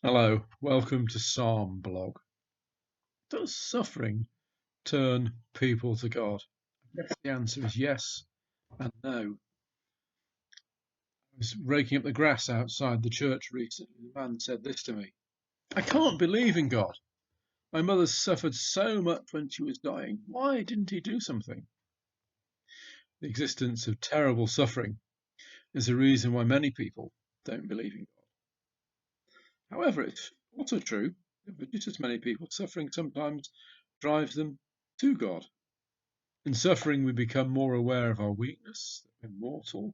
Hello, welcome to Psalm Blog. Does suffering turn people to God? I guess the answer is yes and no. I was raking up the grass outside the church recently. The man said this to me: I can't believe in God. My mother suffered so much when she was dying. Why didn't he do something? The existence of terrible suffering is a reason why many people don't believe in God. However, it's also true that for just as many people, suffering sometimes drives them to God. In suffering, we become more aware of our weakness, that we're mortal,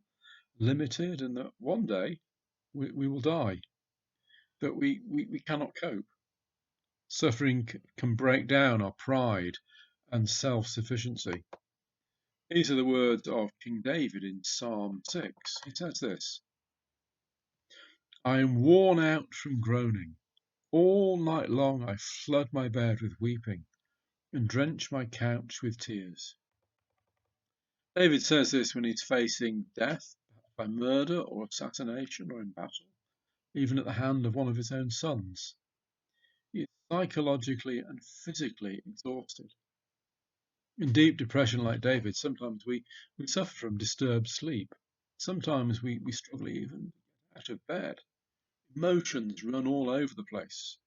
limited, and that one day we will die, that we cannot cope. Suffering can break down our pride and self-sufficiency. These are the words of King David in Psalm 6. He says this: I am worn out from groaning. All night long I flood my bed with weeping and drench my couch with tears. David says this when he's facing death, by murder or assassination or in battle, even at the hand of one of his own sons. He is psychologically and physically exhausted. In deep depression like David, sometimes we suffer from disturbed sleep. Sometimes we struggle even out of bed. Emotions run all over the place.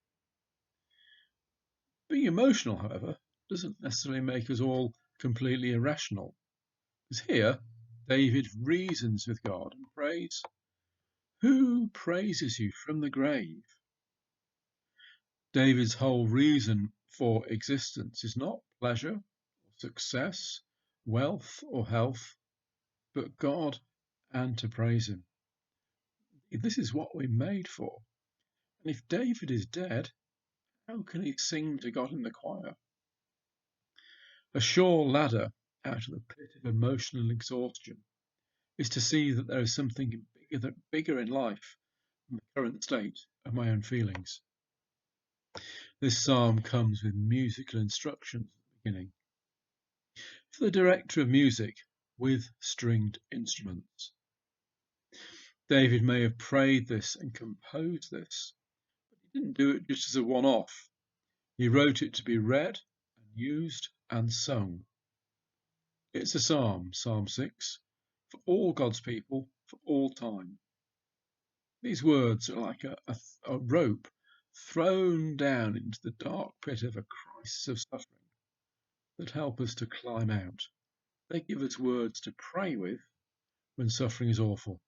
Being emotional, however, doesn't necessarily make us all completely irrational. Because here, David reasons with God and prays. Who praises you from the grave? David's whole reason for existence is not pleasure, success, wealth, or health, but God and to praise Him. This is what we're made for. And if David is dead, how can he sing to God in the choir? A sure ladder out of the pit of emotional exhaustion is to see that there is something bigger in life than the current state of my own feelings. This psalm comes with musical instructions at the beginning. For the director of music with stringed instruments. David may have prayed this and composed this, but he didn't do it just as a one-off. He wrote it to be read and used and sung. It's a psalm, Psalm 6, for all God's people, for all time. These words are like a rope thrown down into the dark pit of a crisis of suffering that help us to climb out. They give us words to pray with when suffering is awful.